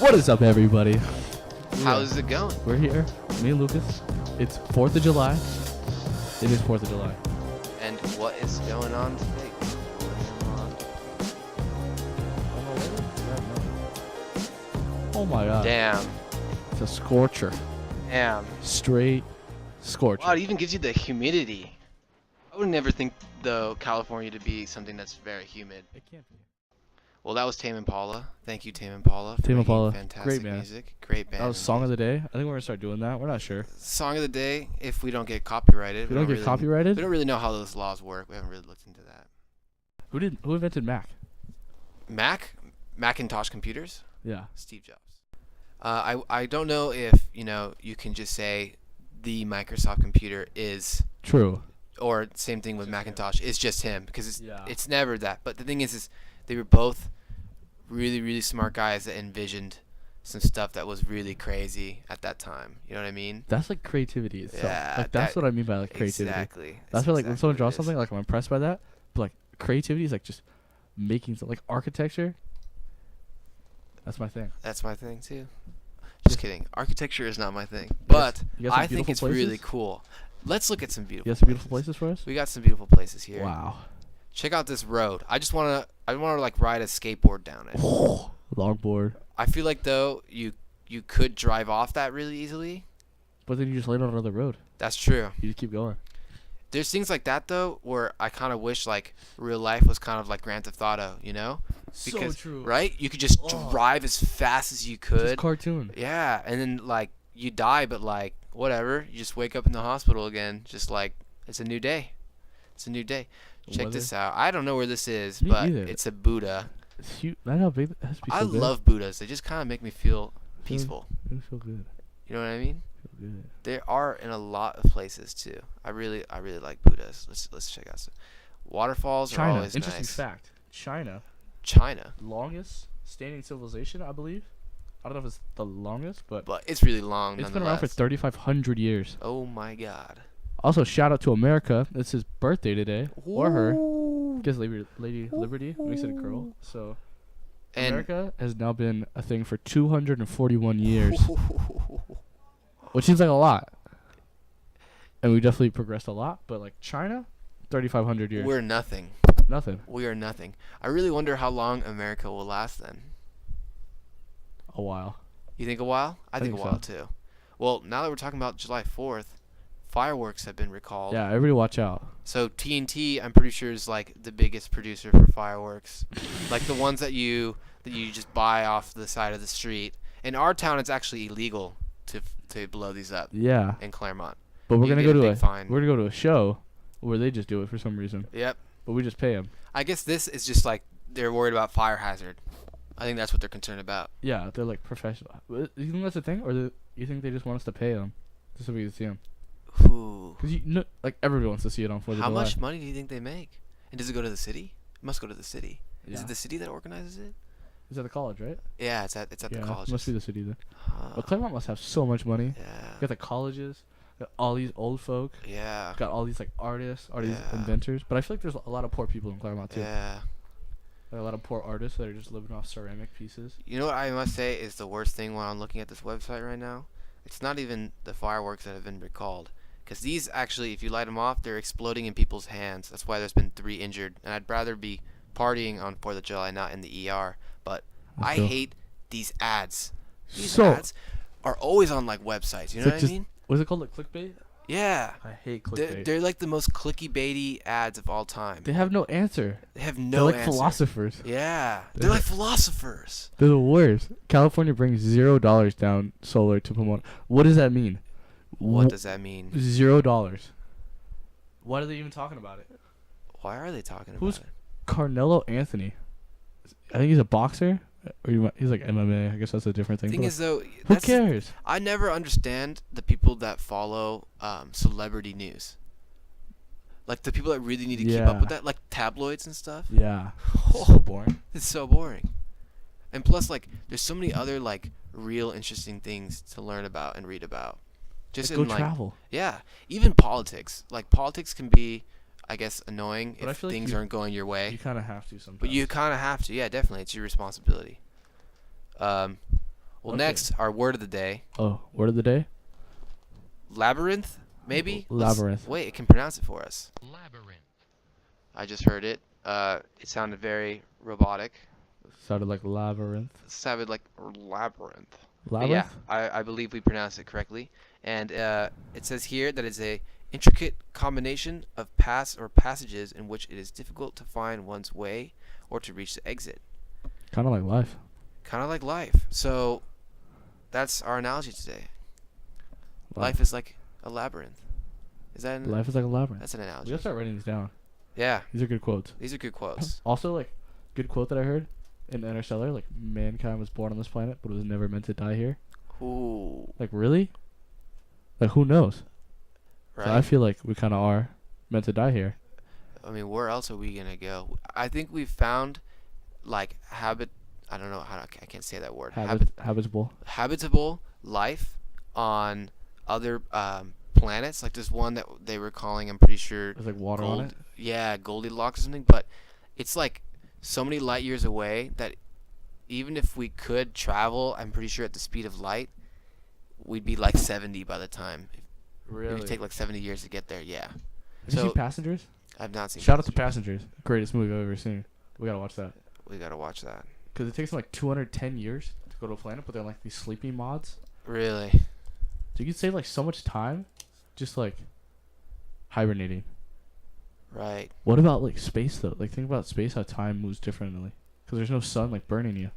What is up, everybody? How's it going? We're here, me and Lucas. It's 4th of July. It is 4th of July. And what is going on today? Oh my god. Damn. It's a scorcher. Damn. Straight scorcher. Wow, it even gives you the humidity. I would never think, though, California to be something that's very humid. It can't be. Well, that was Tame Impala. Thank you, Tame Impala. Tame Impala. Fantastic Great band. music. Great band. That was Song of the Day. I think we're going to start doing that. We're not sure. Song of the day, if we don't get copyrighted. If we don't get copyrighted? We don't really know how those laws work. We haven't really looked into that. Who invented Mac? Macintosh computers? Yeah. Steve Jobs. I don't know if, you can just say the Microsoft computer is True. or same thing with Just Macintosh. It's just him because Yeah. it's never that. But the thing is they were both really, really smart guys that envisioned some stuff that was really crazy at that time. You know what I mean? That's like creativity itself. Yeah, Like that's what I mean by like creativity. Exactly. That's why like when someone exactly draws what it is. something, like I'm impressed by that. But like creativity is like just making something, like architecture. That's my thing. That's my thing too. Just kidding. Architecture is not my thing, but You got some I think beautiful it's places? really cool. Let's look at some beautiful. You got some beautiful places for us? We got some beautiful places here. Wow. Check out this road. I wanna like ride a skateboard down it. Longboard. I feel like though you could drive off that really easily. But then you just land on another road. That's true. You just keep going. There's things like that though where I kind of wish like real life was kind of like Grand Theft Auto, Because, true. right? You could just Oh. drive as fast as you Just could. cartoon. Yeah, and then like you die, but like whatever, you just wake up in the hospital again. Just like it's a new day. It's a new day. Check Weather. this out. I don't know where this is, Me but either. it's a Buddha. It's huge. I know, baby. It has to be so I good. love Buddhas. They just kind of make me feel peaceful. It would feel good. You know what I mean? Feel good. There are in a lot of places too. I really like Buddhas. Let's check out some waterfalls. Are China. always Interesting nice. fact. China, China, longest standing civilization, I believe. I don't know if it's the longest, but but it's really long. it's been around for nonetheless. 3,500 years. Oh my God. Also, shout out to America. It's his birthday today, or her. Ooh. Because Lady Liberty makes it a girl. So And America has now been a thing for 241 years, which seems like a lot. And we definitely progressed a lot, but like China, 3,500 years. we're nothing. Nothing. We are nothing. I really wonder how long America will last then. A while. You think a while? I think a think while so. too. Well, now that we're talking about July 4th, fireworks have been recalled. Yeah, everybody watch out. So TNT, I'm pretty sure, is like the biggest producer for fireworks, like the ones that you just buy off the side of the street. In our town, it's actually illegal to blow these up Yeah, in Claremont. but we're You gonna get go a to big fine. we're gonna go to a show where they just do it for some reason, Yep. but we just pay them. I guess this is just like they're worried about fire hazard. I think that's what they're concerned about. Yeah, they're like professional. You think that's the thing, or you think they just want us to pay them just so we can see them? Ooh. Because like everybody wants to see it on 4th of How July. much money do you think they make? And does it go to the city? It must go to the city. Yeah. Is it the city that organizes it? It's at the college, right? Yeah, it's at the college. Must be the city then. Huh. But Claremont must have so much money. Yeah. Got the colleges, got all these old folk, Yeah. got all these like artists, all these Yeah. inventors. But I feel like there's a lot of poor people in Claremont too. Yeah. Like a lot of poor artists that are just living off ceramic pieces. You know what I must say is the worst thing when I'm looking at this website right now? It's not even the fireworks that have been recalled. Because these actually, if you light them off, they're exploding in people's hands. That's why there's been 3 injured. And I'd rather be partying on 4th of July, not in the ER. But I So- hate these ads. These So- ads are always on like websites. You It's know like what I just- mean? What is it called? Like clickbait? Yeah. I hate They're, clickbait. they're like the most clicky baity ads of all time. They have no answer. They have They're no like answer. philosophers. Yeah. They're like philosophers. They're the worst. California brings $0 down solar to promote. What does that mean? What does that mean? $0. Why are they even talking about it? Why are they talking Who's- about it? Carmelo Anthony. I think he's a boxer. Or he's like MMA. I guess that's a different thing. Thing but is though, who that's cares? I never understand the people that follow celebrity news. Like the people that really need to keep up Yeah. with that, like tabloids and stuff. Yeah. So boring. It's so boring. And plus, like, there's so many other like real interesting things to learn about and read about. Just Go in like, travel. yeah, even politics. Like politics can be, I guess, annoying But I if feel like things you- aren't going your way. You kind of have to sometimes. But you kind of have to. Yeah, definitely. It's your responsibility. Well, Okay. next, our word of the day. Oh, word of the day? Labyrinth, maybe? Let's- Labyrinth. Wait, it can pronounce it for us. Labyrinth. I just heard it. It sounded very robotic. Sounded like labyrinth. It sounded like labyrinth. But Labyrinth? yeah, I believe we pronounced it correctly. And it says here that it's a intricate combination of paths or passages in which it is difficult to find one's way or to reach the exit. Kind of like life. Kind of like life. So that's our analogy today. Life is like a labyrinth. Is that Life is like a labyrinth. That's an We analogy. gotta start writing these down. Yeah, These are good quotes. these are good quotes. Also, like, good quote that I heard in Interstellar, like, mankind was born on this planet, but was never meant to die here. Ooh, Like, really? Like, who knows? right? So I feel like we kind of are meant to die here. I mean, where else are we gonna go? I think we've found like I don't know I can't say that word. Habitable. Habitable life on other planets. Like there's one that they were calling, I'm pretty sure, There's, like, water on it. Yeah, Goldilocks or something. But it's like so many light years away that even if we could travel, I'm pretty sure at the speed of light, we'd be like 70 by the time. It would take like 70 years to get there. Yeah. Have you So seen Passengers? I've not seen. Shout out to Passengers. Greatest movie I've ever seen. We gotta watch that. We gotta watch that. Because it takes them like 210 years to go to a planet, but they're like these sleeping mods. Really? So you can save like so much time just like hibernating. Right. What about like space though? Like think about space, how time moves differently. Because there's no sun like burning you.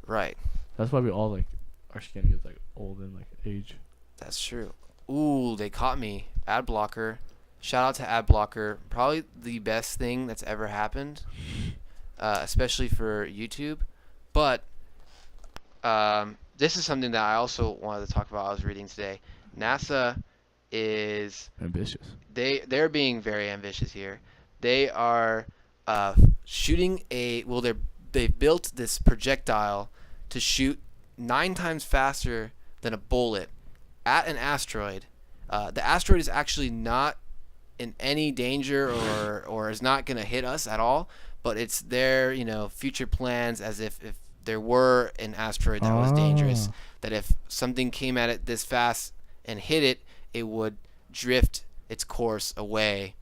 Right. That's why we all like our skin gets like old and like age. That's true. Ooh, they caught me. Ad blocker. Shout out to ad blocker. Probably the best thing that's ever happened, especially for YouTube. But this is something that I also wanted to talk about. I was reading today. NASA is Ambitious. they're being very ambitious here. They are shooting they've built this projectile to shoot 9 times faster than a bullet at an asteroid. The asteroid is actually not in any danger or is not going to hit us at all, but it's their future plans as if there were an asteroid that was dangerous, that if something came at it this fast and hit it, it would drift its course away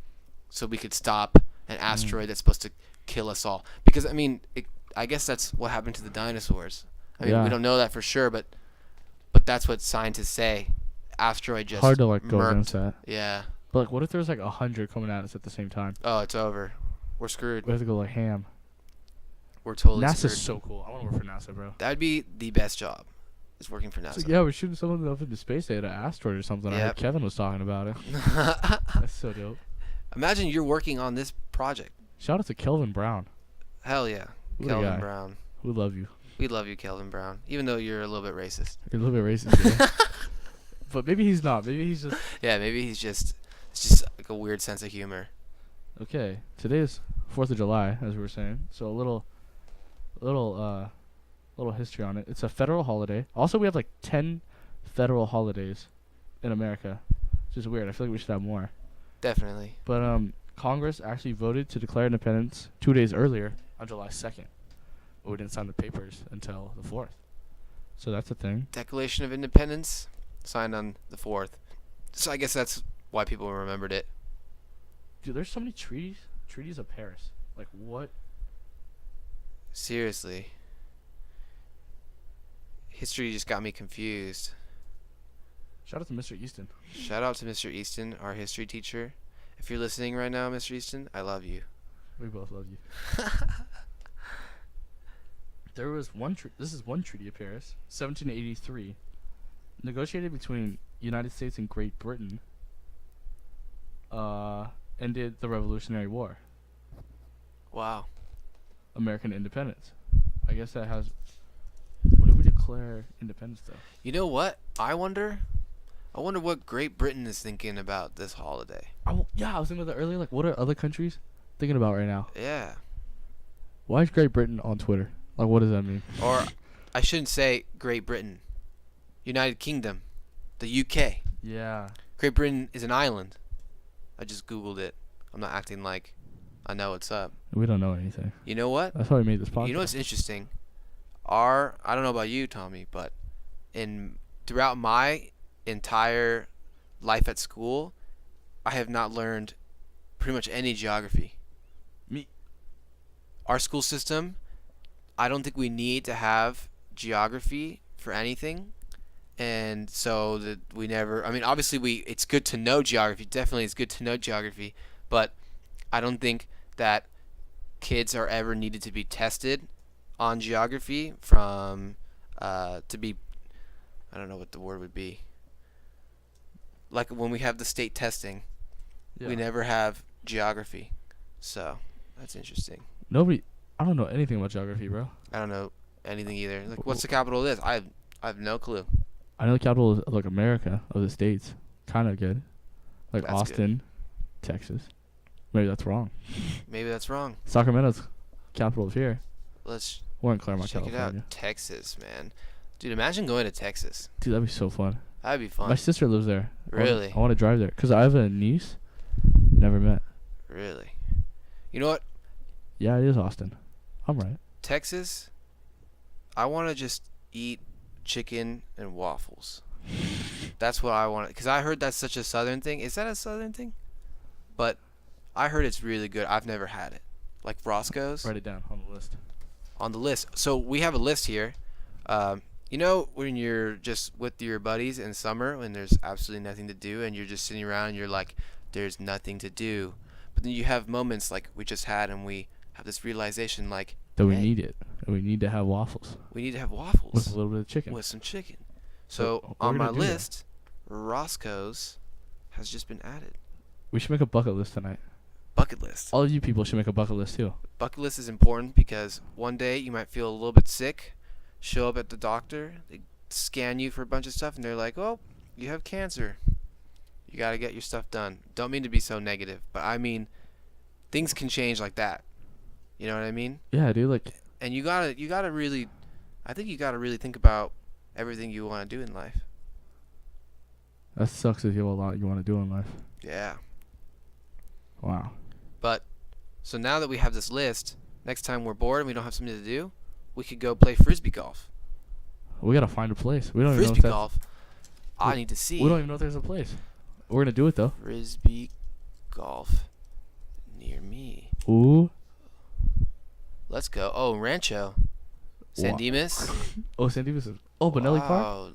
so we could stop an asteroid that's supposed to kill us all. Because I mean, I guess that's what happened to the dinosaurs. I mean, Yeah. we don't know that for sure, but that's what scientists say. Asteroid just Hard to like go murked. against that. Yeah. But like what if there's like 100 coming at us at the same time? Oh, it's over. We're screwed. We have to go like ham. We're totally NASA's screwed. so cool. I want to work for NASA, bro. That'd be the best job, is working for It's NASA. like, yeah, we're shooting someone up into space. They had an asteroid or something. I heard Yep. Kevin was talking about it. That's so dope. Imagine you're working on this project. Shout out to Kelvin Brown. Hell yeah. What a Kelvin guy. Brown. We love you. We love you, Kelvin Brown. Even though you're a little bit racist. You're a little bit racist, yeah. But maybe he's not. Maybe he's just Yeah, maybe it's just like a weird sense of humor. okay. Today is 4th of July, as we were saying. So a little history on it. It's a federal holiday. Also, we have like 10 federal holidays in America, which is weird. I feel like we should have more. Definitely. But Congress actually voted to declare independence 2 days earlier on July 2nd. But we didn't sign the papers until the 4th. So that's a thing. Declaration of Independence signed on the 4th. So I guess that's why people remembered it. Dude, there's so many treaties. Treaties of Paris. Like what? Seriously. History just got me confused. Shout out to Mr. Easton. Shout out to Mr. Easton, our history teacher. If you're listening right now, Mr. Easton, I love you. We both love you. There was one. This is one Treaty of Paris, 1783, negotiated between United States and Great Britain. Ended the Revolutionary War. Wow. American independence. I guess that has. When did we declare independence, though? You know what? I wonder what Great Britain is thinking about this holiday. Yeah, I was thinking about that earlier. Like, what are other countries thinking about right now? Yeah. Why is Great Britain on Twitter? Like, what does that mean? Or I shouldn't say Great Britain. United Kingdom. The UK. Yeah. Great Britain is an island. I just Googled it. I'm not acting like I know what's up. We don't know anything. You know what? That's why we made this podcast. You know what's interesting? I don't know about you, Tommy, but in throughout my entire life at school, I have not learned pretty much any geography. Me. Our school system, I don't think we need to have geography for anything. And so that we never, I mean, obviously it's good to know geography. Definitely it's good to know geography, but I don't think that kids are ever needed to be tested on geography from to be, I don't know what the word would be. Like when we have the state testing, we never have geography. So that's interesting. Nobody. I don't know anything about geography, bro. I don't know anything either. Like, what's the capital of this? I have no clue. I know the capital is like America of the states. Kind of good. Like That's Austin, Texas. Maybe that's wrong. Maybe that's wrong. Sacramento's capital of here. Let's We're in Claremont, check California. it out. Texas, man. Dude, imagine going to Texas. Dude, that'd be so fun. That'd be fun. My sister lives there. Really? I want to drive there because I have a niece. Never met. Really? You know what? Yeah, it is Austin. I'm right. Texas, I want to just eat chicken and waffles. That's what I want. Because I heard that's such a southern thing. Is that a southern thing? But I heard it's really good. I've never had it. Like Roscoe's. Write it down on the list. On the list. So we have a list here. You know when you're just with your buddies in summer when there's absolutely nothing to do and you're just sitting around and you're like, there's nothing to do. But then you have moments like we just had and we have this realization like, That we hey, need it. And we need to have waffles. we need to have waffles With a little bit of chicken. with some chicken. So So we're on my gonna do that. list, Roscoe's has just been added. We should make a bucket list tonight. Bucket list. All of you people should make a bucket list too. Bucket list is important because one day you might feel a little bit sick, show up at the doctor, they scan you for a bunch of stuff, and they're like, "Oh, you have cancer. You gotta get your stuff done." Don't mean to be so negative, but I mean, things can change like that. You know what I mean? Yeah, dude. Like, And you gotta really, I think you gotta really think about everything you want to do in life. that sucks if you have a lot you want to do in life. Yeah. Wow. But so now that we have this list, next time we're bored and we don't have something to do, we could go play frisbee golf. We gotta find a place. We don't even know Frisbee if golf. I we- need to see. we don't even know if there's a place. We're gonna do it though. Frisbee golf near me. Ooh. Let's go. Oh, Rancho. San Wow. Dimas. Oh, San Dimas. Oh, Benelli Park. Wow.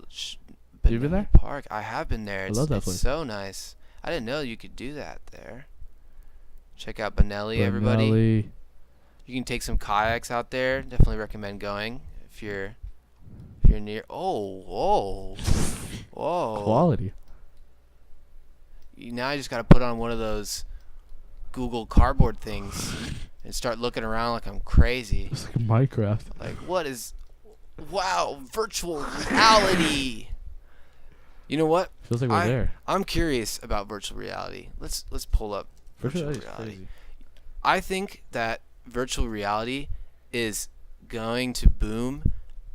You been there? Benelli Park. I have been there. I It's, love that it's place. so nice. I didn't know you could do that there. Check out Benelli, everybody. Benelli. You can take some kayaks out there. Definitely recommend going if you're near. Oh, whoa, whoa. Quality. Now I just gotta put on one of those Google cardboard things and start looking around like I'm crazy. It's like Minecraft. Like, what is? Wow, virtual reality. You know what? Feels like we're there. I'm curious about virtual reality. Let's pull up virtual Virtual reality. reality. I think that virtual reality is going to boom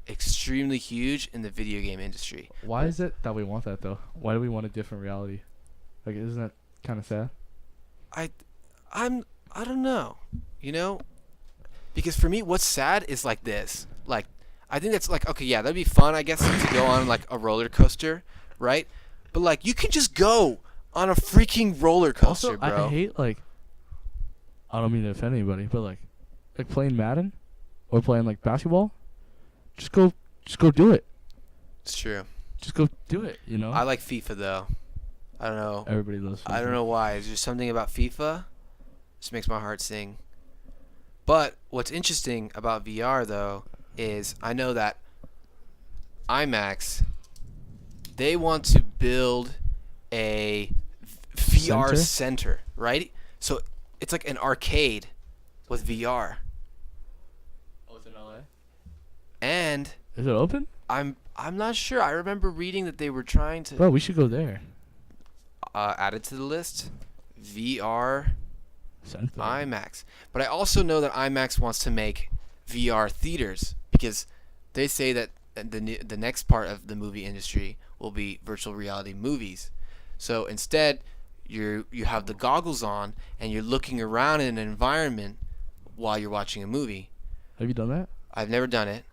extremely huge in the video game industry. Why is it that we want that though? Why do we want a different reality? Like, isn't that kind of sad? I don't know. You know? Because for me what's sad is like this. Like I think that's like, okay, yeah, that'd be fun I guess to go on like a roller coaster, right? But like you can just go on a freaking roller coaster, Also, bro. I hate like. I don't mean to offend anybody, but like playing Madden, or playing like basketball. Just go do it. It's true. Just go do it. You know. I like FIFA though. I don't know. Everybody loves. I don't FIFA. know why. Is there something about FIFA? Just makes my heart sing. But what's interesting about VR though is I know that IMAX, they want to build a VR center, right? So it's like an arcade with VR. Oh, it's in LA. And Is it open? I'm not sure. I remember reading that they were trying to Bro, we should go there. add it to the list. VR Center. IMAX. But I also know that IMAX wants to make VR theaters because they say that the next part of the movie industry will be virtual reality movies. So instead, you have the goggles on and you're looking around in an environment while you're watching a movie. Have you done that? I've never done it,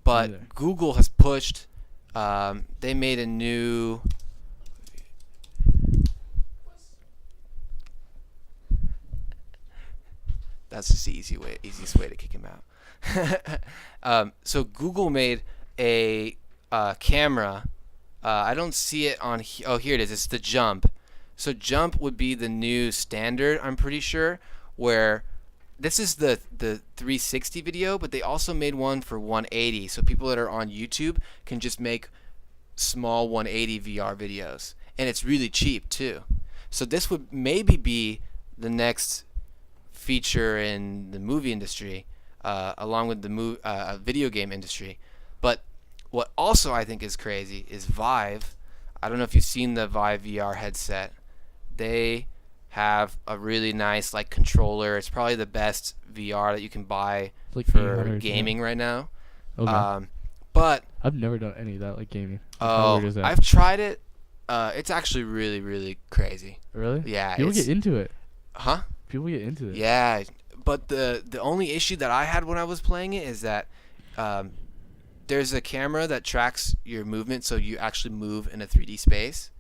But Neither. Google has pushed. They made a new. That's just the easiest way to kick him out. So Google made a camera. I don't see it on. Oh, here it is. It's the Jump. So Jump would be the new standard, I'm pretty sure. Where this is the 360 video, but they also made one for 180. So people that are on YouTube can just make small 180 VR videos, and it's really cheap too. So this would maybe be the next feature in the movie industry, along with the video game industry. But what also I think is crazy is Vive. I don't know if you've seen the Vive VR headset. They have a really nice like controller. It's probably the best VR that you can buy Like for 800, gaming right now. Okay. But I've never done any of that, like gaming. How weird is that? I've tried it. It's actually really, really crazy. Really? Yeah. People get into it. Huh? People get into it. Yeah, but the only issue that I had when I was playing it is that there's a camera that tracks your movement, so you actually move in a 3D space,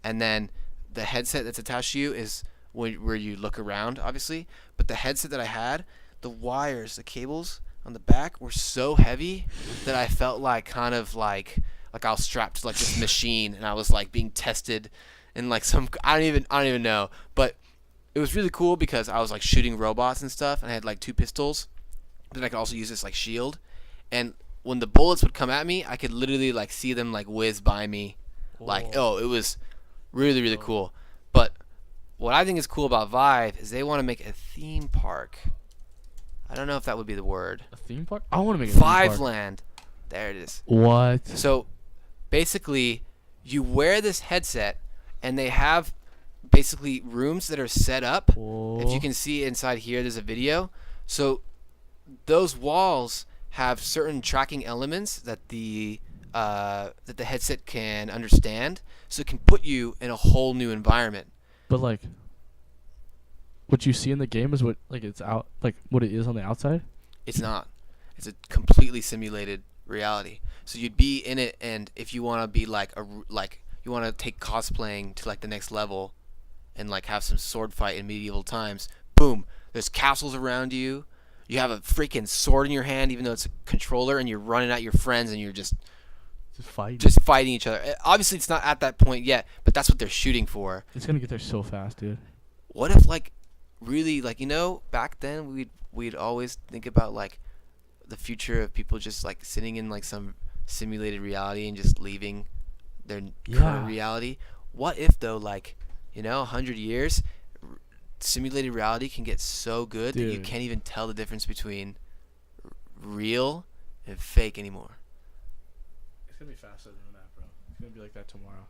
and then the headset that's attached to you is where you look around, obviously. But the headset that I had, the wires, the cables on the back were so heavy that I felt like kind of like I was strapped to like this machine, and I was like being tested in like some I don't even know, but it was really cool because I was like shooting robots and stuff, and I had like 2 pistols. Then I could also use this like shield, and when the bullets would come at me, I could literally like see them like whiz by me. Like, it was really, really cool. But what I think is cool about Vive is they want to make a theme park. I don't know if that would be the word. A theme park? I want to make a theme park. Vive Land. There it is. What? So basically, you wear this headset, and they have basically rooms that are set up. Whoa. If you can see inside here, there's a video. So those walls have certain tracking elements that the headset can understand, so it can put you in a whole new environment. But like, what you see in the game is what like it's out like what it is on the outside. It's not. It's a completely simulated reality. So you'd be in it, and if you want to be you want to take cosplaying to like the next level, and like have some sword fight in medieval times, boom, there's castles around you. You have a freaking sword in your hand, even though it's a controller, and you're running at your friends, and you're just fighting each other. Obviously, it's not at that point yet, but that's what they're shooting for. It's gonna get there so fast, dude. What if like really like back then we'd always think about like the future of people just like sitting in like some simulated reality and just leaving their current reality. What if though, like 100 years, simulated reality can get so good that you can't even tell the difference between real and fake anymore. It's gonna be faster than that, bro. It's gonna be like that tomorrow.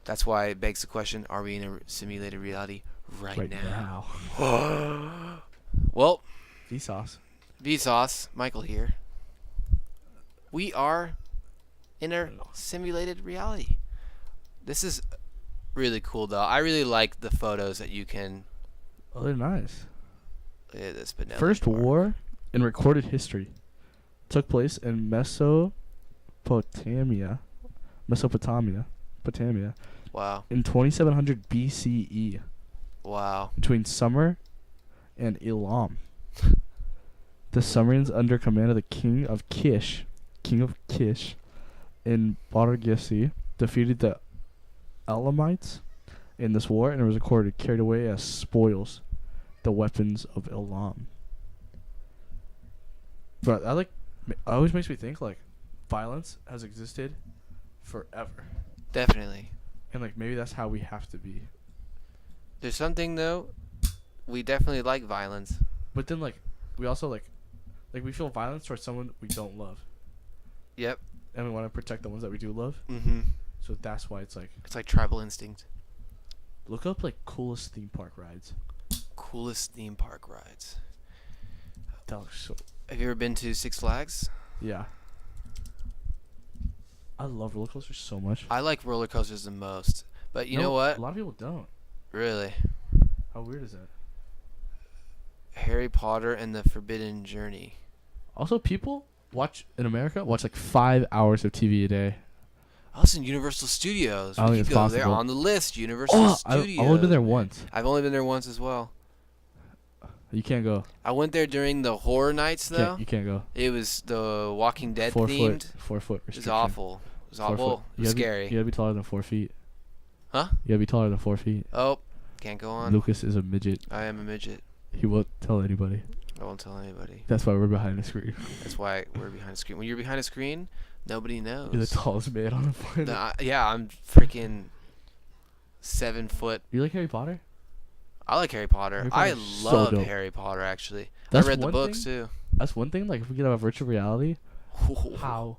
That's why it begs the question: are we in a simulated reality right now? Well, Vsauce, Michael here. We are in a simulated reality. This is really cool, though. I really like the photos that you can. Oh, they're nice. Look at this Penelope First part. war in recorded history took place in Mesopotamia. Wow. In 2700 BCE. Wow. Between Sumer and Elam. The Sumerians, under command of the king of Kish in Badargesi, defeated the Elamites in this war, and it was recorded carried away as spoils the weapons of Elam. But it always makes me think like violence has existed forever. Definitely. And like maybe that's how we have to be. There's something though, we definitely like violence. But then like we also like we feel violence towards someone we don't love. Yep. And we want to protect the ones that we do love. Mhm. So that's why it's like tribal instinct. Look up like coolest theme park rides. Coolest theme park rides. That looks so. Have you ever been to Six Flags? Yeah. I love roller coasters so much. I like roller coasters the most. But you know what? A lot of people don't. Really? How weird is that? Harry Potter and the Forbidden Journey. Also, people Watch in America. Watch like 5 hours of TV a day. I was in Universal Studios. I don't We think could it's go there possible. on the list. Universal Oh, Studios. I've only been there man. once. I've only been there once as well. You can't go. I went there during the horror nights though. You can't go. It was the Walking Dead 4 themed. foot. 4 foot It was restriction. awful. It was 4 awful. foot. It was scary. You gotta be taller than 4 feet. Huh? You gotta be taller than 4 feet. Oh, can't go on. Lucas is a midget. I am a midget. He won't tell anybody. I won't tell anybody. That's why we're behind the screen. That's why we're behind a screen. When you're behind a screen, nobody knows. You're the tallest man on the planet. Yeah, I'm freaking 7 foot. You like Harry Potter? I like Harry Potter. Harry I Potter's so love dope. Harry Potter, actually. That's I read the one books, thing? too. That's one thing. Like if we could have a virtual reality, how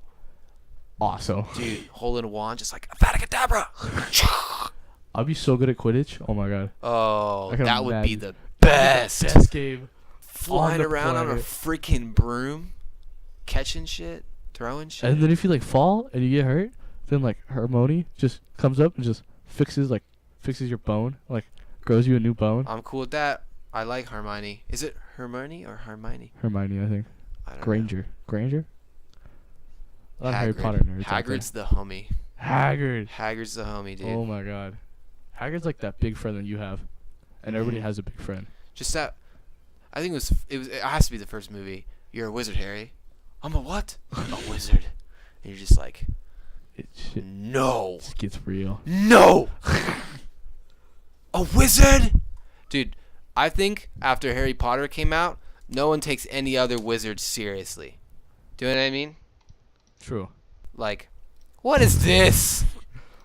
awesome. Dude, holding a wand, just like, Avada I'd be so good at Quidditch. Oh my god. Oh, I can that would be imagine. the best. Best game. Flying on the around on a planet. freaking broom, catching shit, throwing shit. And then if you like fall and you get hurt, then like Hermione just comes up and just fixes your bone, like grows you a new bone. I'm cool with that. I like Hermione. Is it Hermione or Hermione? Hermione, I think. I don't Granger. Granger? A lot of Harry Hagrid. Potter nerds. out Hagrid's the homie. there. Hagrid. Hagrid's the homie, dude. Oh my god. Hagrid's like that big friend that you have. And everybody Mhm. has a big friend. Just that. I think it has to be the first movie. You're a wizard, Harry. I'm a what? A wizard. And you're just like, Shit no, gets real. no, a wizard, dude. I think after Harry Potter came out, no one takes any other wizard seriously. Do you know what I mean? True. Like, what is this?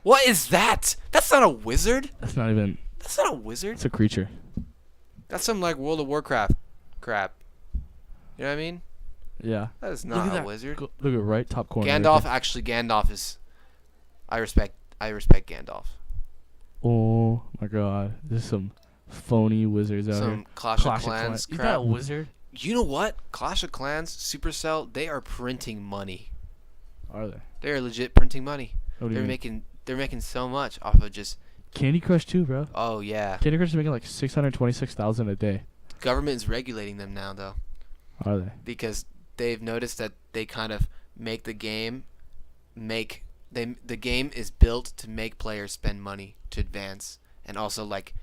What is that? That's not a wizard. That's not even. That's not a wizard. It's a creature. That's some like World of Warcraft crap. You know what I mean? Yeah. That is Look not at a that. wizard. Look at right top corner. right Gandalf, there. actually, Gandalf is. I respect Gandalf. Oh my god. There's some phony wizards out here. Some Clash of Clans Is that crap. a wizard? You know what? Clash of Clans, Supercell, they are printing money. Are they? They're legit printing money. What do you mean? They're making so much off of just. Candy Crush too, bro. Oh yeah. Candy Crush is making like 626,000 a day. Government is regulating them now though, Are they? because they've noticed that they kind of make the game the game is built to make players spend money to advance, and also like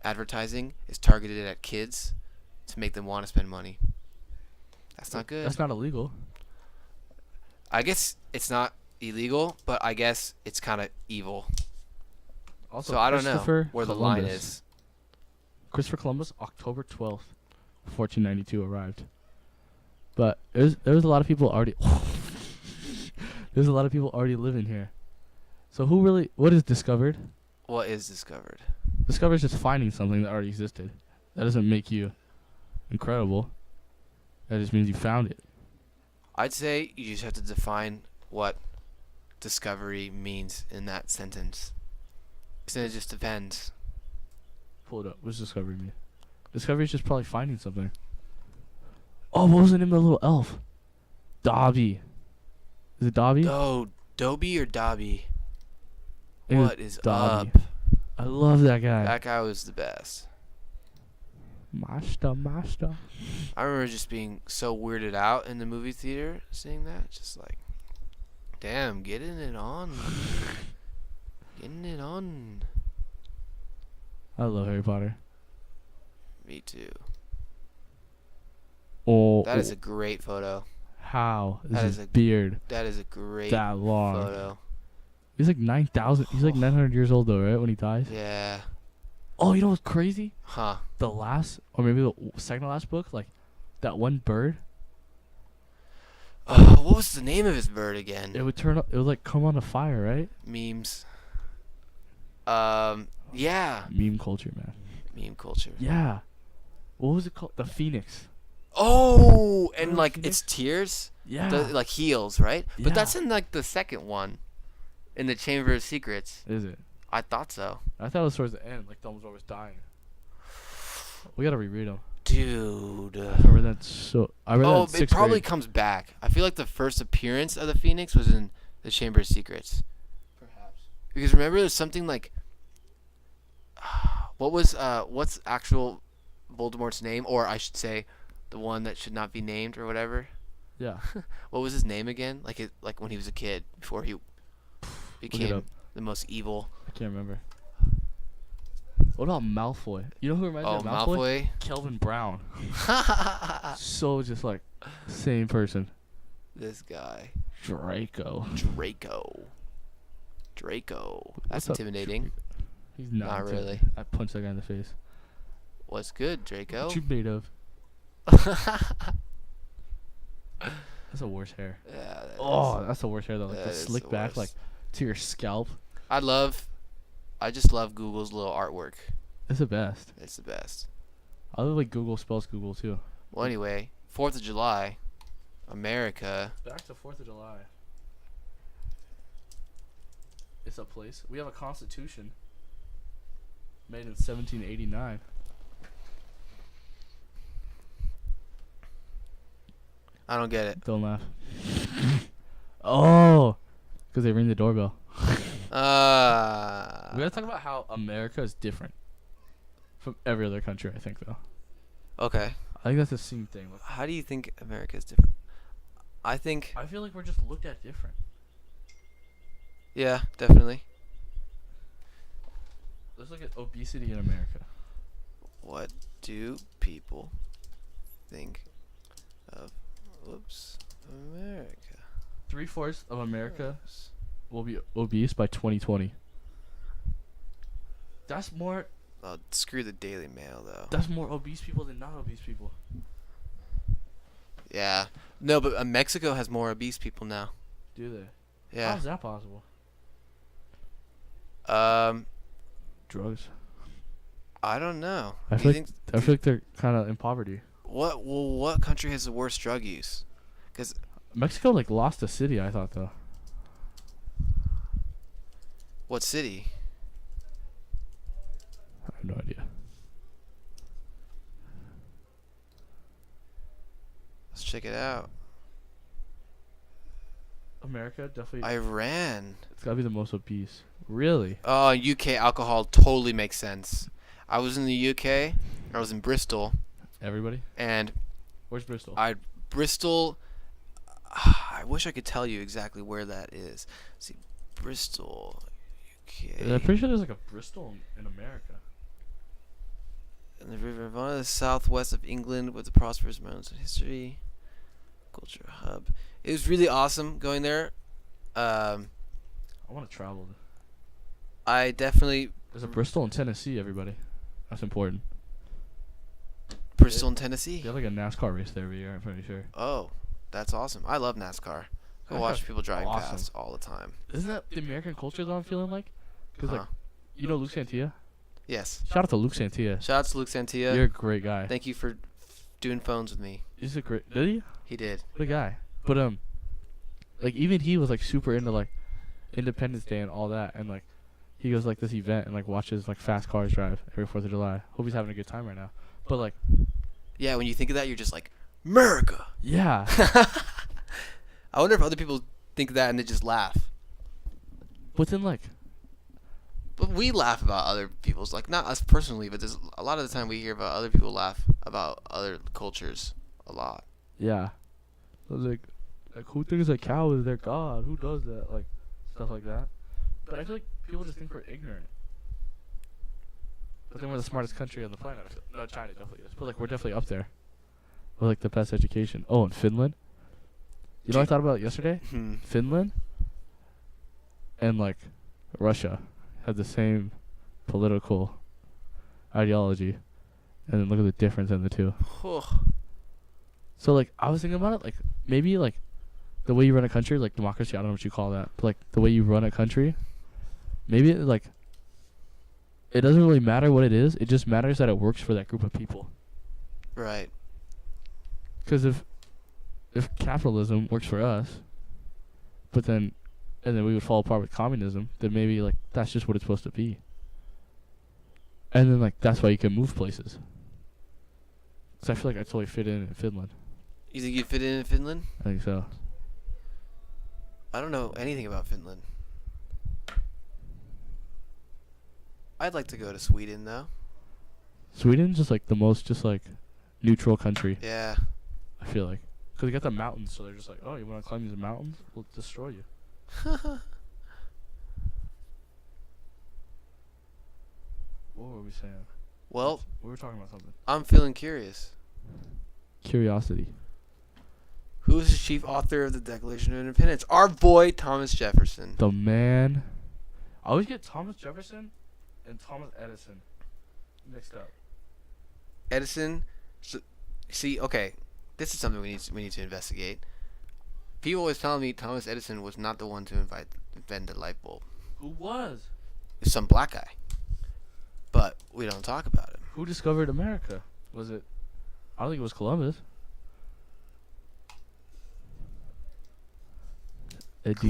advertising is targeted at kids to make them want to spend money. That's not good. That's not illegal. I guess it's not illegal, but I guess it's kind of evil. Also, So I don't know Christopher where the line Columbus. is. Christopher Columbus, October 12th, 1492 arrived. But there was a lot of people already. There's a lot of people already living here. So what is discovered? What is discovered? Discovered is just finding something that already existed. That doesn't make you incredible. That just means you found it. I'd say you just have to define what discovery means in that sentence. Because then it just depends. Pull it up. What's discovery mean? Discovery is just probably finding something. Oh, what was the name of the little elf? Dobby. Is it Dobby? Oh, Dobby or Dobby? It was What is Dobby. up? I love that guy. That guy was the best. Master. I remember just being so weirded out in the movie theater seeing that. Just like, damn, getting it on. Getting it on. I love Harry Potter. Me too. Oh, That is a great photo. how is that his is a- beard That is a great that long? photo. He's like 9,000. He's like 900 years old though, right? When he dies. Yeah. Oh, you know what's crazy? Huh. The last, or maybe the second to last book, like that one bird. What was the name of his bird again? It would turn up. It would like come on a fire, right? Memes. Yeah. Meme culture, man. Meme culture. Yeah. What was it called? The Phoenix. Oh, and Remember like Phoenix? its tears, Yeah. like heals, right? Yeah. But that's in like the second one, in the Chamber of Secrets. Is it? I thought so. I thought it was towards the end, like Dumbledore was dying. We gotta reread them. Dude. I read that I read that in It sixth probably grade. comes back. I feel like the first appearance of the Phoenix was in the Chamber of Secrets. Perhaps. Because remember, there's something like, what's actual Voldemort's name, or I should say, the one that should not be named or whatever. Yeah. What was his name again? Like when he was a kid before he Look it became up. the most evil. I can't remember. What about Malfoy? You know who reminds me Oh, of Malfoy? Malfoy. Kelvin Brown. So just like same person. This guy. Draco. Draco. That's What's up, intimidating. He's not Not really. intimidating. I punched that guy in the face. What's good, Draco? What you made of? That's the worst hair. Yeah. That's the worst hair though. Like that the is slick the back, like worst. to your scalp. I just love Google's little artwork. It's the best. It's the best. I love like Google spells Google too. Well, anyway, 4th of July, America. Back to 4th of July. It's a place. We have a constitution made in 1789. I don't get it. Don't laugh. Oh, because they ring the doorbell. We gotta talk about how America is different from every other country. I think though. Okay. I think that's the same thing. Like, How do you think America is different? I think. I feel like we're just looked at different. Yeah, definitely. Let's look at obesity in America. What do people think of? Whoops, America. 3/4 of America will be obese by 2020. That's more. Oh, screw the Daily Mail though. That's more obese people than not obese people. Yeah. No, but Mexico has more obese people now. Do they? Yeah. How's that possible? Drugs. I don't know. I Do you feel think like they're kind of in poverty. what country has the worst drug use? Because Mexico like lost a city. I thought though. what city? I have no idea. Let's check it out. America definitely. Iran. It's gotta be the most obese. Really? Oh, UK alcohol totally makes sense. I was in the UK. I was in Bristol, Everybody? and Where's Bristol? Bristol. I wish I could tell you exactly where that is. Let's see, Bristol, UK. I'm pretty sure there's like a Bristol in America. And the River Avon, the southwest of England, with the prosperous mountains of history, culture hub. It was really awesome going there. I want to travel. I definitely There's a Bristol in Tennessee. Everybody. That's important. Bristol in Tennessee. They have like a NASCAR race there every year. I'm pretty sure. Oh, that's awesome. I love NASCAR. I watch people driving Awesome. past all the time. Isn't that the American culture that I'm feeling like? Because like, Huh. you know Luke Santia? Yes. Shout out to Luke Santia. Shout out to Luke Santia. You're a great guy. Thank you for doing phones with me. He's a great. Did he? He did. What a guy. But like even he was like super into like Independence Day and all that, and like he goes like this event and like watches like fast cars drive every 4th of July. Hope he's having a good time right now. But like, Yeah, when you think of that, you're just like, America. yeah. I wonder if other people think that and they just laugh. But then like, But we laugh about other people's, like, not us personally, but there's a lot of the time we hear about other people laugh about other cultures a lot. yeah. I was like who thinks a cow is their god? Who does that? Like stuff like that. But I feel like people just think we're ignorant. But then we're the smartest country on the planet. I feel. No, China definitely is. But like we're definitely up there. With like the best education. Oh, and Finland. You know what I thought about yesterday? Finland and like Russia have the same political ideology, and then look at the difference in the two. So like I was thinking about it, like maybe like the way you run a country, like democracy, I don't know what you call that, but like the way you run a country, maybe like it doesn't really matter what it is, it just matters that it works for that group of people. Right. Because if capitalism works for us, but then and then we would fall apart with communism, then maybe like that's just what it's supposed to be. And then like that's why you can move places. Cause I feel like I totally fit in Finland. You think you fit in Finland? I think so. I don't know anything about Finland. I'd like to go to Sweden, though. Sweden's just like the most just like neutral country. Yeah. I feel like Because you got the mountains, so they're just like, oh, you want to climb these mountains? We'll destroy you. What were we saying? Well, We were talking about something. I'm feeling curious. Curiosity. Who is the chief author of the Declaration of Independence? Our boy, Thomas Jefferson. The man. I always get Thomas Jefferson and Thomas Edison mixed up. Edison. See, okay, this is something we need to investigate. People always tell me Thomas Edison was not the one to invent the light bulb. Who was? It's some black guy. But we don't talk about it. Who discovered America? Was it? I don't think it was Columbus.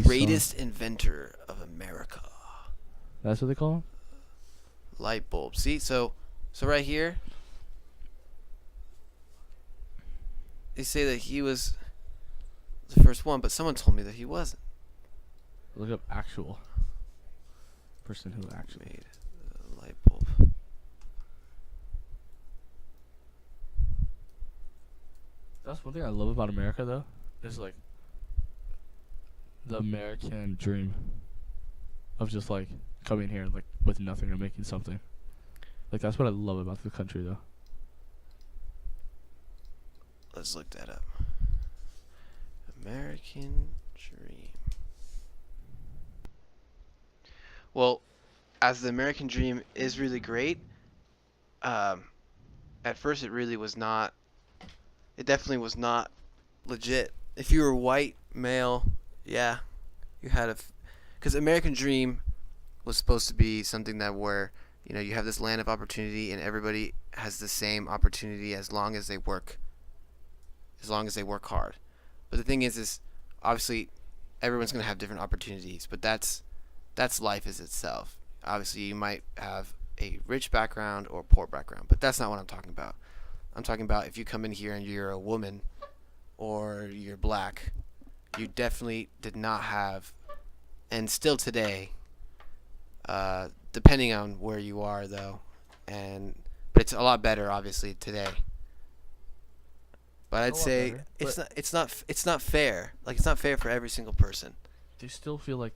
Greatest inventor of America. That's what they call him? Light bulb. See, so right here, they say that he was the first one, but someone told me that he wasn't. Look up actual person who actually Made the light bulb. That's one thing I love about America, though. Is like the American dream of just like coming here like with nothing and making something. Like that's what I love about the country, though. Let's look that up. American dream. Well, as the American dream is really great, at first it really was not. It definitely was not legit. If you were white, male, yeah, you had because American dream was supposed to be something that where, you know, you have this land of opportunity and everybody has the same opportunity as long as they work hard. But the thing is obviously everyone's going to have different opportunities, but that's life as itself. Obviously you might have a rich background or poor background, but that's not what I'm talking about. I'm talking about if you come in here and you're a woman or you're black, you definitely did not have, and still today, depending on where you are though, but it's a lot better obviously today. But I'd say better, it's not fair. Like, it's not fair for every single person. Do you still feel like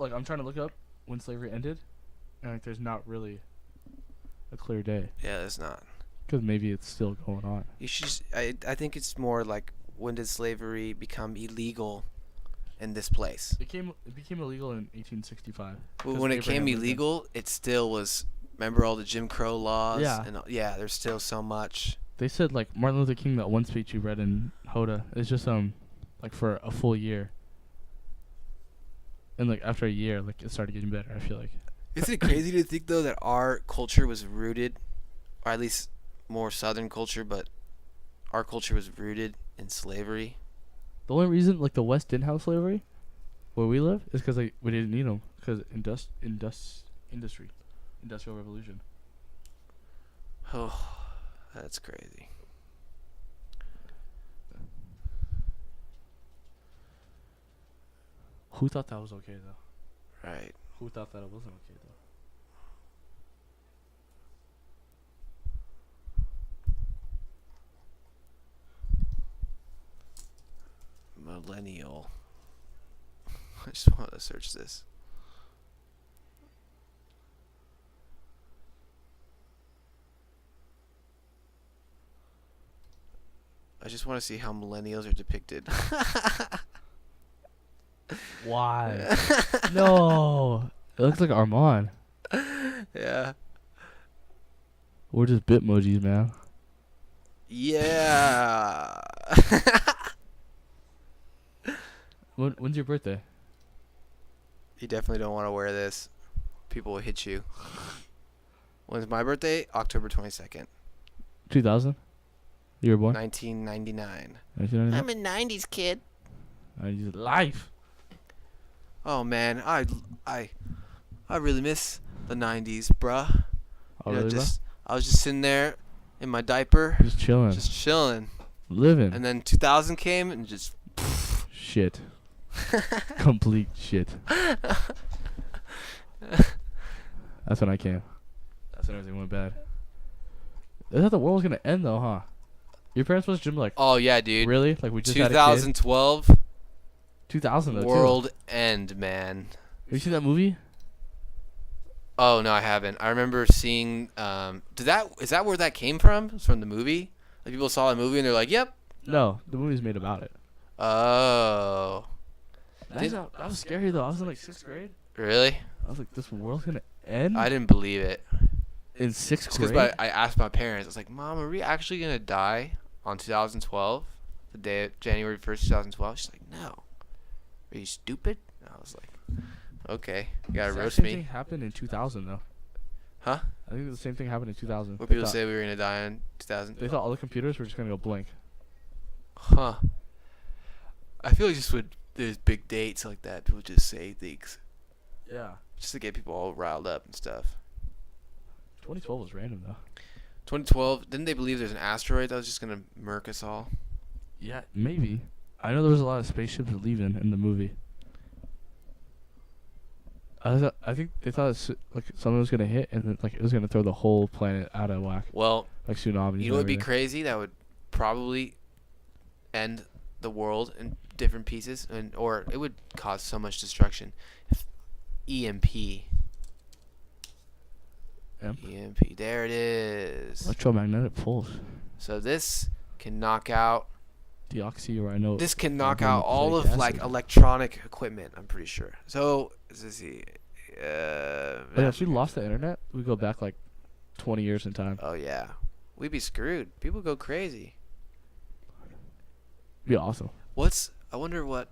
I'm trying to look up when slavery ended, and like there's not really a clear day. Yeah, there's not. Because maybe it's still going on. You should. I think it's more like, when did slavery become illegal in this place? It became illegal in 1865. Well, when it became illegal, it still was. Remember all the Jim Crow laws? Yeah. And yeah, there's still so much. They said like Martin Luther King, that one speech you read in Hoda, it's just like for a full year. And like after a year, like it started getting better, I feel like. Isn't it crazy to think though that our culture was rooted, or at least more Southern culture, but our culture was rooted in slavery? The only reason like the West didn't have slavery, where we live, is because like we didn't need them, because industrial revolution. Oh, that's crazy. Who thought that was okay though? Right. Who thought that it wasn't okay though? Millennial. I just want to search this. I just want to see how millennials are depicted. Why? No. It looks like Armand. Yeah. We're just Bitmojis, man. Yeah. When's your birthday? You definitely don't want to wear this. People will hit you. When's my birthday? October 22nd. 2000? You were born? 1999. 1999? I'm a 90s kid. 90s life. Oh man, I really miss the 90s, bruh. Oh, really, I was just sitting there in my diaper, just chilling, living. And then 2000 came and just shit. Complete shit. That's when I came. That's when everything went bad. I thought the world was gonna end though, huh? Your parents watched Jim like Oh yeah, dude. really? Like we just had a kid. 2012 2000 though. World End, man. Have you seen that movie? Oh no, I haven't. I remember seeing. Is that where that came from? It's from the movie. Like people saw a movie and they're like, "Yep." No, the movie's made about it. Oh. That was scary though. I was in like 6th grade. Really? I was like, this world's gonna end I didn't believe it. in 6th Because grade. I asked my parents. I was like, "Mom, are we actually gonna die on 2012, the day of January 1st, 2012?" She's like, "No. Are you stupid?" And I was like, "Okay, you gotta The roast same me." thing happened in 2000 though. Huh? I think the same thing happened in 2000. What They people thought- say we were gonna die in 2000? They thought all the computers were just gonna go blank. Huh. I feel like just when there's big dates like that, people just say things Yeah. just to get people all riled up and stuff. 2012 was random though. 2012, didn't they believe there's an asteroid that was just gonna murk us all? Yeah, maybe. I know there was a lot of spaceships leaving in the movie. I think they thought like something was gonna hit and then like it was gonna throw the whole planet out of whack, Well, like tsunamis. you know what would be crazy? That would probably end the world in different pieces, or it would cause so much destruction. If EMP. EMP. There it is. Electromagnetic pulse. So this can knock out. Deoxyrhino. This can knock out all of nucleic like acid. electronic equipment. I'm pretty sure. So let's see. But yeah, if we lost the internet, we go back like 20 years in time. Oh yeah, we'd be screwed. People go crazy. It'd be awesome. I wonder what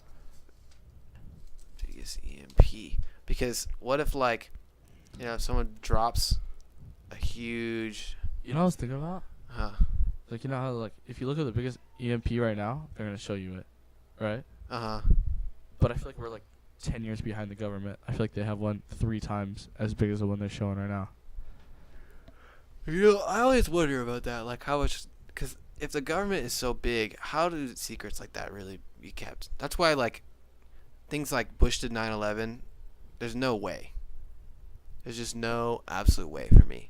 biggest EMP, because what if like, if someone drops a huge, You know what I was thinking about? huh? Like, you know how, like, if you look at the biggest EMP right now, they're going to show you it, right? Uh-huh. But I feel like we're, like, 10 years behind the government. I feel like they have one 3 times as big as the one they're showing right now. I always wonder about that, like how much, because if the government is so big, how do secrets like that really be kept? That's why, like, things like Bush did 9/11, there's no way. There's just no absolute way for me.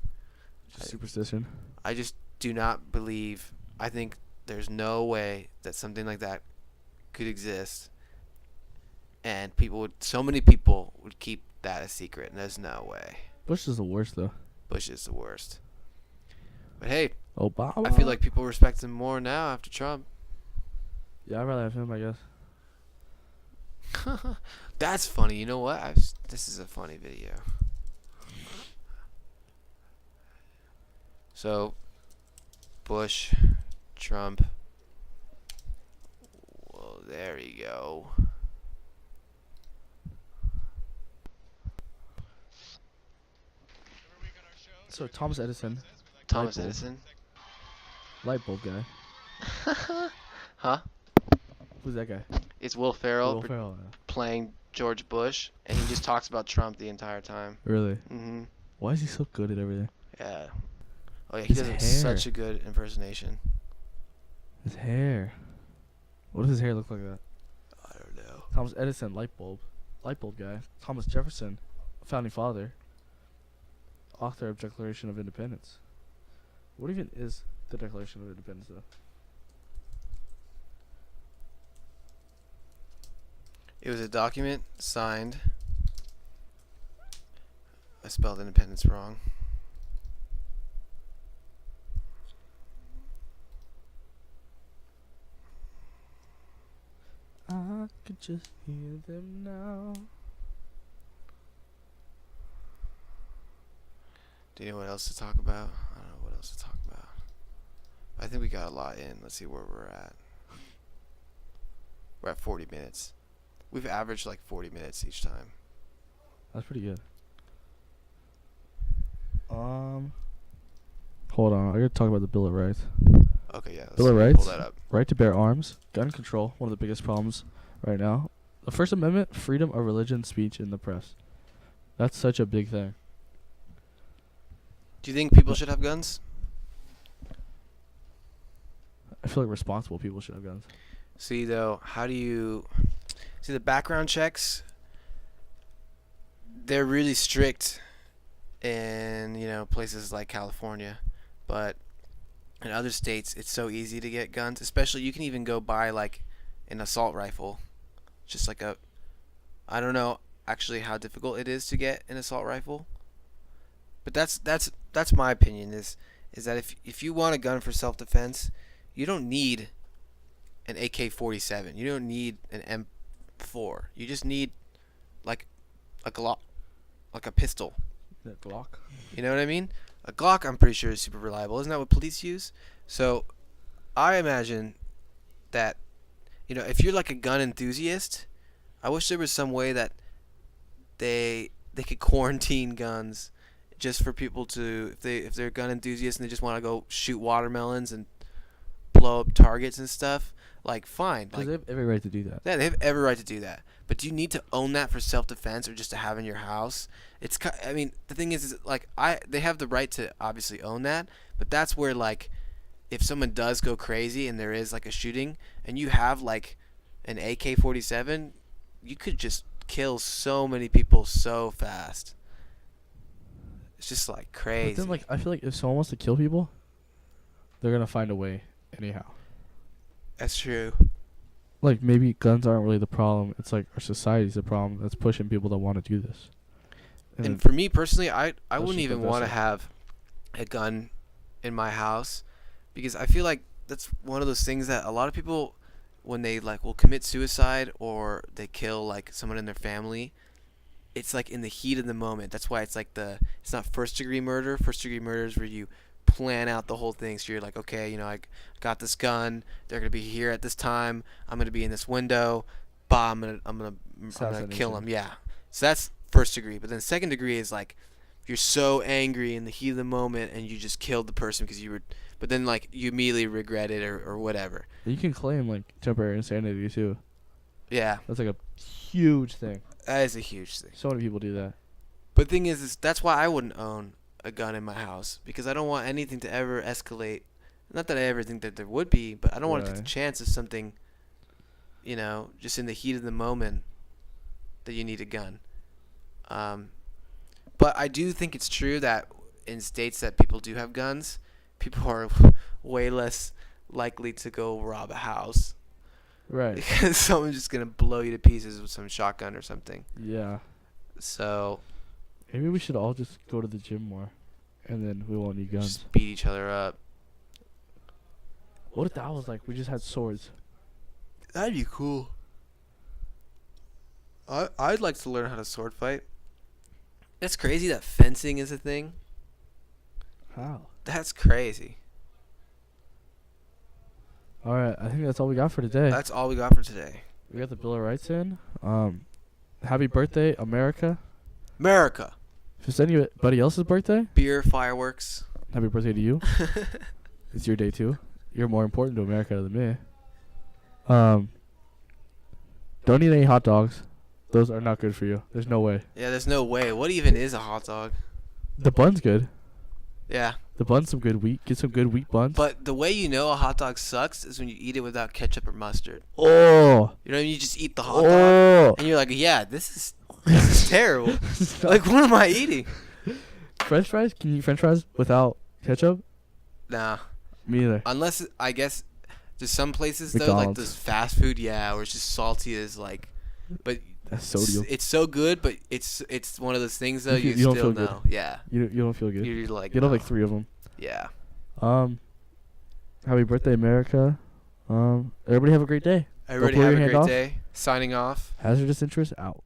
Just superstition. I just do not believe. I think there's no way that something like that could exist, and so many people would keep that a secret, and there's no way. Bush is the worst, though. Bush is the worst. But hey, Obama. I feel like people respect him more now after Trump. Yeah, I'd rather have him, I guess. That's funny. You know what? This is a funny video. So, Bush, Trump. Well, there you go. So, Thomas Edison, Thomas Light bulb. Edison. light bulb guy. Huh? Who's that guy? It's Will Ferrell Will Ferrell. Yeah. playing George Bush, and he just talks about Trump the entire time. Really? Mm-hmm. Why is he so good at everything? Yeah. Oh yeah, he His does hair. such a good impersonation. His hair. What does his hair look like that? I don't know. Thomas Edison, light bulb guy. Thomas Jefferson, founding father, author of Declaration of Independence. What even is the Declaration of Independence, though? It was a document signed. I spelled independence wrong. I could just hear them now. Do you know what else to talk about? I don't know what else to talk about. I think we got a lot in. Let's see where we're at. We're at 40 minutes. We've averaged like 40 minutes each time. That's pretty good. Hold on. I gotta talk about the Bill of Rights. Okay, yeah. Let's Bill of pull Rights. that up. Right to bear arms, gun control, one of the biggest problems right now. The First Amendment, freedom of religion, speech, and the press. That's such a big thing. Do you think people should have guns? I feel like responsible people should have guns. See, though, how do you... See, the background checks, they're really strict in, places like California. But in other states it's so easy to get guns. Especially you can even go buy like an assault rifle, just like a. I don't know actually how difficult it is to get an assault rifle, but that's my opinion is that if you want a gun for self defense, you don't need an AK-47. You don't need an M4. You just need like a Glock, like a pistol. The Glock. You know what I mean? A Glock, I'm pretty sure, is super reliable. Isn't that what police use? So I imagine that, if you're like a gun enthusiast, I wish there was some way that they could quarantine guns just for people to, if they're gun enthusiasts and they just want to go shoot watermelons and blow up targets and stuff. Like, fine. Because Like, they have every right to do that. yeah, they have every right to do that. But do you need to own that for self-defense or just to have in your house? I mean, the thing is like, they have the right to obviously own that, but that's where, like, if someone does go crazy and there is, like, a shooting and you have, like, an AK-47, you could just kill so many people so fast. It's just, like, crazy. But then, like, I feel like if someone wants to kill people, they're going to find a way anyhow. That's true. Like, maybe guns aren't really the problem. It's like our society's the problem that's pushing people to want to do this. And for me personally, I wouldn't just even the want to best. have a gun in my house because I feel like that's one of those things that a lot of people, when they like will commit suicide or they kill like someone in their family, it's like in the heat of the moment. That's why it's like it's not first degree murder. First degree murder is where you plan out the whole thing. So you're like, okay, I got this gun. They're gonna be here at this time. I'm gonna be in this window. Bah, I'm gonna kill them. Yeah. So that's first degree. But then second degree is like you're so angry in the heat of the moment and you just killed the person because you were. But then like you immediately regret it or whatever. You can claim, like, temporary insanity, too. Yeah, That's, like, a huge thing. that is a huge thing. So many people do that. But the thing is that's why I wouldn't own a gun in my house because I don't want anything to ever escalate. Not that I ever think that there would be, but I don't want to take the Right. chance of something, just in the heat of the moment that you need a gun. But I do think it's true that in states that people do have guns, people are way less likely to go rob a house Right. because someone's just going to blow you to pieces with some shotgun or something. Yeah. So Maybe we should all just go to the gym more, and then we won't need guns. just beat each other up. What if that was like we just had swords? That'd be cool. I'd like to learn how to sword fight. It's crazy that fencing is a thing. How? That's crazy. All right, I think that's all we got for today. That's all we got for today. We got the Bill of Rights in. Happy birthday, America. America. If it's anybody else's birthday, Beer, fireworks. happy birthday to you. It's your day too. You're more important to America than me. Don't eat any hot dogs. Those are not good for you. There's no way. Yeah, there's no way. What even is a hot dog? The bun's good. Yeah. The bun's some good wheat. Get some good wheat buns. But the way you know a hot dog sucks is when you eat it without ketchup or mustard. Oh. You know what I mean? You just eat the hot dog. Oh. And you're like, yeah, this is terrible. Like, what am I eating? French fries? Can you eat French fries without ketchup? Nah. Me either. Unless, I guess, there's some places, though, like McDonald's. this fast food, yeah, where it's just salty as, like, but That's sodium. it's so good, but it's one of those things, though, You you don't still feel good. know. Yeah. You don't feel good. You're like, You'll have no. like 3 of them. Yeah. Happy birthday, America. Everybody have a great day. Everybody pull have your a hand great off. day. Signing off. Hazardous Interests out.